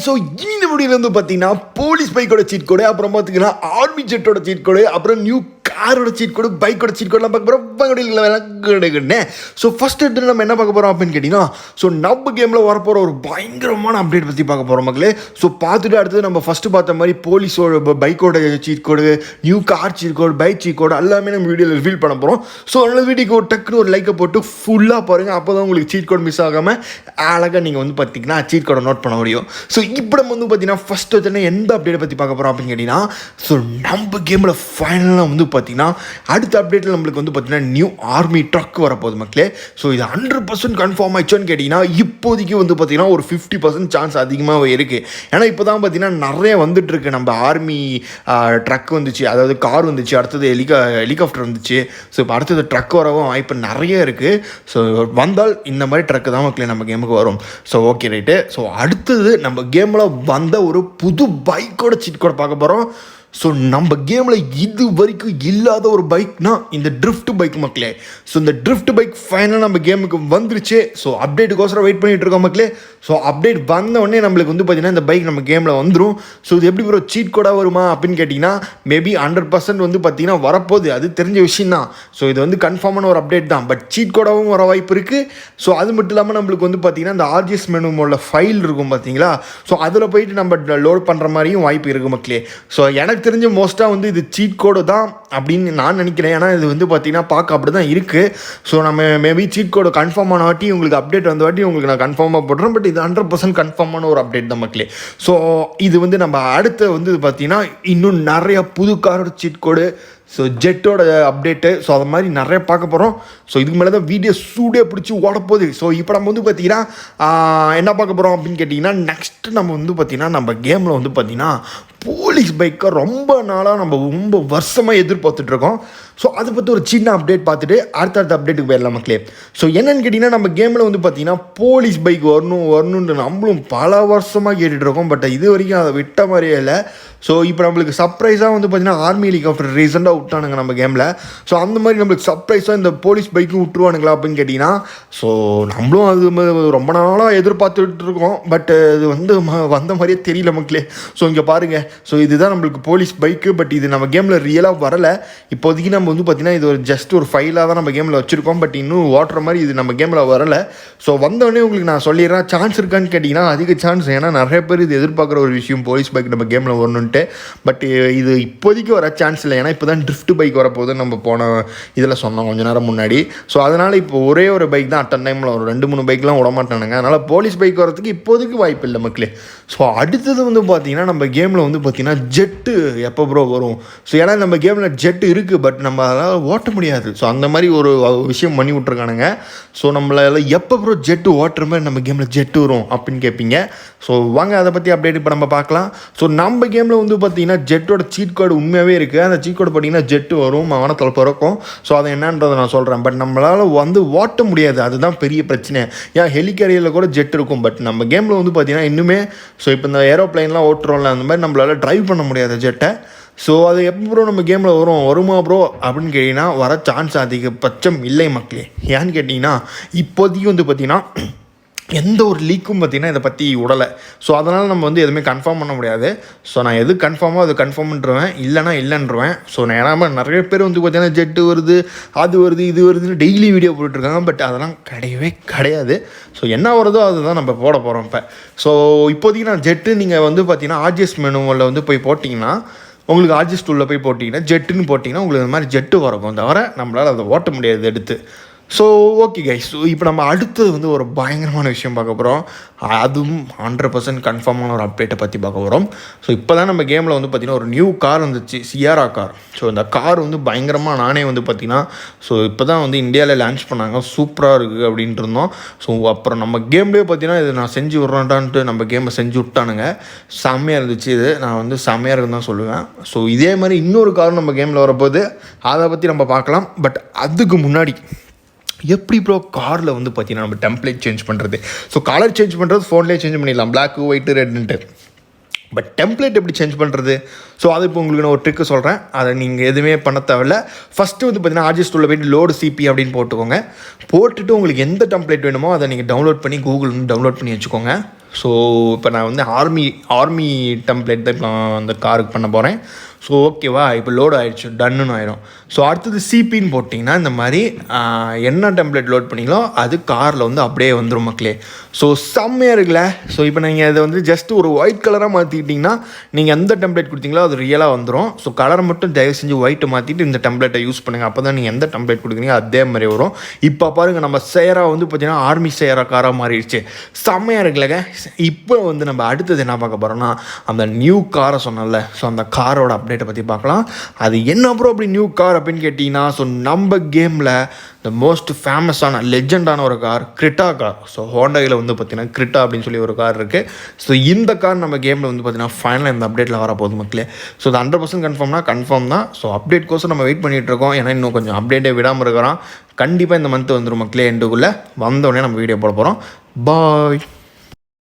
So இந்த வீடியோவில் வந்து பார்த்தீங்கன்னா போலீஸ் பைக்கோட சீட் கோடு, அப்புறம் பார்த்தீங்கன்னா ஆர்மி ஜெட்டோட சீட் கோடு, அப்புறம் நியூ காரோட சீட் கோடு, பைக்கோட சீட் கோடெலாம் பார்க்க போகிறோம். ஸோ ஃபஸ்ட் எடுத்து நம்ம என்ன பார்க்க போகிறோம் அப்படின்னு கேட்டிங்கன்னா, ஸோ நம்ம கேமில் வரப்போகிற ஒரு பயங்கரமான அப்டேட் பற்றி பார்க்க போகிறோம் மக்களே. ஸோ பார்த்துட்டு அடுத்தது நம்ம ஃபஸ்ட்டு பார்த்த மாதிரி போலீஸோட பைக்கோட சீட் கோடு, நியூ கார் சீட் கோடு, பைக் சீட் கோடு எல்லாமே நம்ம வீடியோவில் ரிவீல் பண்ண போகிறோம். ஸோ அதனால வீடியோக்கு ஒரு டக்குன்னு ஒரு லைக்கை போட்டு ஃபுல்லாக பாருங்கள். அப்போ தான் உங்களுக்கு சீட் கோடு மிஸ் ஆகாமல் அழகாக நீங்கள் வந்து பார்த்தீங்கன்னா சீட் கோடை நோட் பண்ண முடியும். ஸோ இப்போ நம்ம வந்து பார்த்தீங்கன்னா ஃபஸ்ட் வச்சுன்னா எந்த அப்டேட்டை பற்றி பார்க்க போகிறோம் அப்படின்னு கேட்டிங்கன்னா, ஸோ நம்ம கேமில் ஃபைனலாக வந்து பார்த்தீங்கன்னா அடுத்த அப்டேட்டில் நம்மளுக்கு வந்து பார்த்தீங்கன்னா நியூ ஆர்மி ட்ரக் வரப்போகுது மக்களே. ஸோ இது 100% கன்ஃபார்ம் ஆயிடுச்சோன்னு கேட்டிங்கன்னா, இப்போதைக்கு வந்து பார்த்தீங்கன்னா ஒரு 50% சான்ஸ் அதிகமாக இருக்குது. ஏன்னா இப்போ தான் பார்த்தீங்கன்னா நிறைய வந்துட்டுருக்கு. நம்ம ஆர்மி ட்ரக் வந்துச்சு, அதாவது கார் வந்துச்சு, அடுத்தது ஹெலிகாப்டர் வந்துச்சு. ஸோ இப்போ அடுத்தது ட்ரக் வரவும் வாய்ப்பு நிறைய இருக்குது. ஸோ வந்தால் இந்த மாதிரி ட்ரக்கு தான் மக்களே நம்ம கேமுக்கு வரும். So okay right. ஸோ அடுத்தது நம்ம கேமில் வந்த ஒரு புது பைக்கோட சீட் கோட் பார்க்க போகிறோம். ஸோ நம்ம கேமில் இது வரைக்கும் இல்லாத ஒரு பைக்னா இந்த ட்ரிஃப்ட் பைக் மக்களே. ஸோ இந்த ட்ரிஃப்ட் பைக் ஃபைனலாக நம்ம கேமுக்கு வந்துருச்சு. ஸோ அப்டேட்டுக்கோசரம் வெயிட் பண்ணிகிட்டு இருக்கோம் மக்களே. ஸோ அப்டேட் வந்த உடனே நம்மளுக்கு வந்து பார்த்திங்கன்னா இந்த பைக் நம்ம கேமில் வந்துடும். ஸோ இது எப்படி ஒரு சீட் கோடாக வருமா அப்படின்னு கேட்டிங்கன்னா, மேபி 100% வந்து பார்த்திங்கன்னா வரப்போகுது. அது தெரிஞ்ச விஷயம் தான். ஸோ இது வந்து கன்ஃபார்மான ஒரு அப்டேட் தான். பட் சீட் கோடாகவும் வர வாய்ப்பு இருக்குது. ஸோ அது மட்டும் இல்லாமல் நம்மளுக்கு வந்து பார்த்திங்கன்னா இந்த ஆர்ஜிஎஸ் மெனுவோட ஃபைல் இருக்கும் பார்த்தீங்களா, ஸோ அதில் போயிட்டு நம்ம லோட் பண்ணுற மாதிரியும் வாய்ப்பு இருக்குது மக்களே. ஸோ எனக்கு தெரிஞ்ச மோஸ்ட்டாக வந்து இது சீட் கோடு தான் அப்படின்னு நான் நினைக்கிறேன். ஏன்னா இது வந்து பார்த்தீங்கன்னா பார்க்க அப்படி தான் இருக்குது. ஸோ நம்ம மேபி சீட் கோடு கன்ஃபார்ம் ஆன வாட்டி உங்களுக்கு அப்டேட் வந்த வாட்டி உங்களுக்கு நான் கன்ஃபார்மாக போடுறேன். பட் இது 100% கன்ஃபார்மான ஒரு அப்டேட் தான் மக்களே. ஸோ இது வந்து நம்ம அடுத்து வந்து பார்த்தீங்கன்னா இன்னும் நிறையா புது காரோட சீட் கோடு, ஸோ ஜெட்டோட அப்டேட்டு, ஸோ அது மாதிரி நிறைய பார்க்க போகிறோம். ஸோ இதுக்கு மேலே தான் வீடியோ சூடே பிடிச்சி ஓடப்போகுது. ஸோ இப்போ நம்ம வந்து பார்த்திங்கன்னா என்ன பார்க்க போகிறோம் அப்படின்னு கேட்டிங்கன்னா, நெக்ஸ்ட்டு நம்ம வந்து பார்த்திங்கன்னா நம்ம கேமில் வந்து பார்த்திங்கன்னா போலீஸ் பைக்கை ரொம்ப நாளாக நம்ம ரொம்ப வருஷமாக எதிர்பார்த்துட்ருக்கோம். ஸோ அதை பற்றி ஒரு சின்ன அப்டேட் பார்த்துட்டு அடுத்த அப்டேட்டுக்கு போயிடலாம் மக்களே. ஸோ என்னென்னு கேட்டிங்கன்னா, நம்ம கேமில் வந்து பார்த்திங்கன்னா போலீஸ் பைக் வரணுன்ட்டு நம்மளும் பல வருஷமாக கேட்டுட்ருக்கோம். பட் இது வரைக்கும் அதை விட்ட மாதிரியே இல்லை. ஸோ இப்போ நம்மளுக்கு சர்ப்ரைஸாக வந்து பார்த்திங்கன்னா ஆர்மி ஹெலிகாப்டர் ரீசெண்டாக விட்டானுங்க நம்ம கேமில். ஸோ அந்த மாதிரி நம்மளுக்கு சர்ப்ரைஸாக இந்த போலீஸ் பைக்கும் விட்டுருவானுங்களா அப்படின்னு கேட்டிங்கன்னா, ஸோ நம்மளும் அது ரொம்ப நாளாக எதிர்பார்த்துட்டு இருக்கோம். பட் இது வந்து வந்த மாதிரியே தெரியல மக்களே. ஸோ இங்கே பாருங்கள். ஸோ இதுதான் நம்மளுக்கு போலீஸ் பைக்கு. பட் இது நம்ம கேமில் ரியலாக வரலை. இப்போதைக்கு நம்ம வந்து பார்த்திங்கன்னா இது ஒரு ஜஸ்ட் ஒரு ஃபைலாக தான் நம்ம கேமில் வச்சுருக்கோம். பட் இன்னும் ஓட்டுற மாதிரி இது நம்ம கேமில் வரலை. ஸோ வந்தோடனே உங்களுக்கு நான் சொல்லிடுறேன், சான்ஸ் இருக்கான்னு கேட்டிங்கன்னா அதிக சான்ஸ். ஏன்னா நிறைய பேர் இது எதிர்பார்க்குற ஒரு விஷயம் போலீஸ் பைக் நம்ம கேமில் வரணுன்ட்டு. பட் இது இப்போதைக்கு வர சான்ஸ் இல்லை. ஏன்னா இப்போ தான் ட்ரிஃப்ட் பைக் வரப்போகுது நம்ம போன இதில் சொன்னோம் கொஞ்சம் நேரம் முன்னாடி. ஸோ அதனால் இப்போ ஒரே ஒரு பைக் தான் அட்டன் டைமில் ஒரு 2-3 பைக்லாம் விடமாட்டானுங்க. அதனால் போலீஸ் பைக் வரதுக்கு இப்போதைக்கு வாய்ப்பு இல்லை மக்களே. ஸோ அடுத்தது வந்து பார்த்திங்கன்னா நம்ம கேமில் வந்து பார்த்திங்கன்னா ஜெட்டு எப்போ ப்ரோ வரும். ஸோ ஏன்னா நம்ம கேமில் ஜெட்டு இருக்குது, பட் நம்ம அதனால் ஓட்ட முடியாது. ஸோ அந்த மாதிரி ஒரு விஷயம் பண்ணி விட்ருக்கானுங்க. ஸோ நம்மளால் எப்போ ப்ரோ ஜெட்டு ஓட்டுற மாதிரி நம்ம கேமில் ஜெட்டு வரும் அப்படின்னு கேட்பீங்க. ஸோ வாங்க அதை பற்றி அப்டேட் இப்போ நம்ம பார்க்கலாம். ஸோ நம்ம கேமில் வந்து பார்த்தீங்கன்னா ஜெட்டோட சீட் கோடு உண்மையாகவே இருக்குது. அந்த சீட் கோடு பார்த்தீங்கன்னா ஜெட்டு வரும், வானத்தில் பிறக்கும். ஸோ அதை என்னன்றதை நான் சொல்கிறேன். பட் நம்மளால் வந்து ஓட்ட முடியாது, அதுதான் பெரிய பிரச்சனை. ஏன் ஹெலிகேரியரில் கூட ஜெட் இருக்கும், பட் நம்ம கேமில் வந்து பார்த்தீங்கன்னா இன்னுமே ஸோ இப்போ இந்த ஏரோப்ளைன்லாம் ஓட்டுறோம்ல, அந்த மாதிரி நம்மளால் ட்ரைவ் பண்ண முடியாது ஜெட்டை. ஸோ அது எப்போ ப்ரோ நம்ம கேமில் வருமா ப்ரோ அப்படின்னு கேட்டிங்கன்னா வர சான்ஸ் அதிகபட்சம் இல்லை மக்களே. ஏன்னு கேட்டிங்கன்னா இப்போதைக்கு வந்து பார்த்திங்கன்னா எந்த ஒரு லீக்கும் பார்த்திங்கன்னா இதை பற்றி விடலை. ஸோ அதனால் நம்ம வந்து எதுவுமே கன்ஃபார்ம் பண்ண முடியாது. ஸோ நான் எது கன்ஃபார்மோ அது கன்ஃபார்ம் பண்ணுறேன், இல்லைனா இல்லைன்றவேன். ஸோ நான் ஏன்னா நிறைய பேர் வந்து பார்த்திங்கன்னா ஜெட்டு வருது, அது வருது, இது வருதுன்னு டெய்லி வீடியோ போட்டுட்ருக்காங்க. பட் அதெல்லாம் கிடையவே கிடையாது. ஸோ என்ன வருதோ அதுதான் நம்ம போட போகிறோம் இப்போ. ஸோ இப்போதைக்கு நான் ஜெட்டு நீங்கள் வந்து பார்த்திங்கன்னா ஆர்ஜிஎஸ் மெனுவில் வந்து போய் போட்டிங்கன்னா, உங்களுக்கு ஆர்ஜிஎஸ் டூலில் போய் போட்டிங்கன்னா ஜெட்டுன்னு போட்டிங்கன்னா உங்களுக்கு இந்த மாதிரி ஜெட்டு வரக்கும், தவிர நம்மளால் அதை ஓட்ட முடியாது எடுத்து. So okay guys. ஸோ இப்போ நம்ம அடுத்தது வந்து ஒரு பயங்கரமான விஷயம் பார்க்க போகிறோம். அதுவும் 100% கன்ஃபார்மான ஒரு அப்டேட்டை பற்றி பார்க்க போகிறோம். ஸோ இப்போ தான் நம்ம கேமில் வந்து பார்த்திங்கன்னா ஒரு நியூ கார் வந்துச்சு, சியாரா கார். ஸோ இந்த கார் வந்து பயங்கரமாக நானே வந்து பார்த்திங்கன்னா ஸோ இப்போ தான் வந்து இந்தியாவில் லான்ச் பண்ணாங்க, சூப்பராக இருக்குது அப்படின்ட்டு இருந்தோம். ஸோ அப்புறம் நம்ம கேம்லேயே பார்த்திங்கன்னா இது நான் செஞ்சு விட்றேன்டான்ட்டு நம்ம கேமை செஞ்சு விட்டானுங்க. செம்மையாக இருந்துச்சு. இது நான் வந்து செம்மையாக இருக்குன்னு தான் சொல்லுவேன். ஸோ இதே மாதிரி இன்னொரு கார் நம்ம கேமில் வரப்போது, அதை பற்றி நம்ம பார்க்கலாம். பட் அதுக்கு முன்னாடி எப்படி ப்ரோ காரில் வந்து பார்த்தீங்கன்னா நம்ம டெம்ப்ளேட் சேஞ்ச் பண்ணுறது. ஸோ கலர் சேஞ்ச் பண்ணுறது ஃபோன்லேயே சேஞ்ச் பண்ணிடலாம், பிளாக்கு ஒயிட்டு ரெட்டுன்ட்டு. பட் டெம்ப்ளேட் எப்படி சேஞ்ச் பண்ணுறது? ஸோ அது இப்போ உங்களுக்கு நான் ஒரு ட்ரிக்கு சொல்கிறேன். அதை நீங்கள் எதுவுமே பண்ண தேவையில்ல. ஃபஸ்ட்டு வந்து பார்த்தீங்கன்னா ஆர்ஜிஎஸ் டூலில் போய்ட்டு லோடு சிபி அப்படின்னு போட்டுக்கோங்க. போட்டுட்டு உங்களுக்கு எந்த டெம்ப்ளேட் வேணுமோ அதை நீங்கள் டவுன்லோட் பண்ணி கூகுள் டவுன்லோட் பண்ணி வச்சுக்கோங்க. ஸோ இப்போ நான் வந்து ஆர்மி டெம்ப்ளேட் தான் இப்போ நான் அந்த காருக்கு பண்ண போகிறேன். ஸோ ஓகேவா, இப்போ லோடு ஆகிடுச்சு, டன்னுன்னு ஆயிடும். ஸோ அடுத்தது சிபின்னு போட்டிங்கன்னா இந்த மாதிரி என்ன டெம்ப்ளேட் லோட் பண்ணிங்களோ அது காரில் வந்து அப்படியே வந்துடும் மக்களே. ஸோ செம்மையாக இருக்குல்ல. ஸோ இப்போ நீங்கள் இதை வந்து ஜஸ்ட் ஒரு ஒயிட் கலராக மாற்றிக்கிட்டிங்கன்னா நீங்கள் எந்த டெம்ப்ளேட் கொடுத்தீங்களோ அது ரியலாக வந்துடும். ஸோ கலரை மட்டும் தயவு செஞ்சு ஒயிட்டை மாற்றிட்டு இந்த டெம்ப்ளேட்டை யூஸ் பண்ணுங்கள். அப்போ தான் நீங்கள் எந்த டெம்ப்ளேட் கொடுக்குறீங்க அதே மாதிரி வரும். இப்போ பாருங்கள், நம்ம சேரா வந்து பார்த்தீங்கன்னா ஆர்மி சேரா காராக மாறிடுச்சு. செம்மையாக இருக்குல்லங்க. இப்போ வந்து நம்ம அடுத்தது என்ன பார்க்க போகிறோம்னா அந்த நியூ காரை சொன்னல, ஸோ அந்த காரோட அப்டேட்டை பற்றி பார்க்கலாம். அது என்ன ப்ரோ அப்படி நியூ கார் அப்படின்னு கேட்டிங்கன்னா, ஸோ நம்ம கேமில் த மோஸ்ட் ஃபேமஸான லெஜெண்டான ஒரு கார் கிரிட்டா கார். ஸோ ஹோண்டாயில் வந்து பார்த்திங்கன்னா கிரிட்டா அப்படின்னு சொல்லி ஒரு கார் இருக்குது. ஸோ இந்த கார் நம்ம கேமில் வந்து பார்த்திங்கன்னா ஃபைனலாக இந்த அப்டேட்டில் வரப்போகுது மக்களே. ஸோ இது 100% கன்ஃபார்ம் தான். ஸோ அப்டேட் கோர்ஸ் நம்ம வெயிட் பண்ணிகிட்ருக்கோம். ஏன்னா இன்னும் கொஞ்சம் அப்டேட்டே விடாமல் இருக்கிறோம். கண்டிப்பாக இந்த மந்த் வந்துடும் மக்களே. எண்டுக்குள்ளே வந்தோடனே நம்ம வீடியோ போட போகிறோம். பாய்.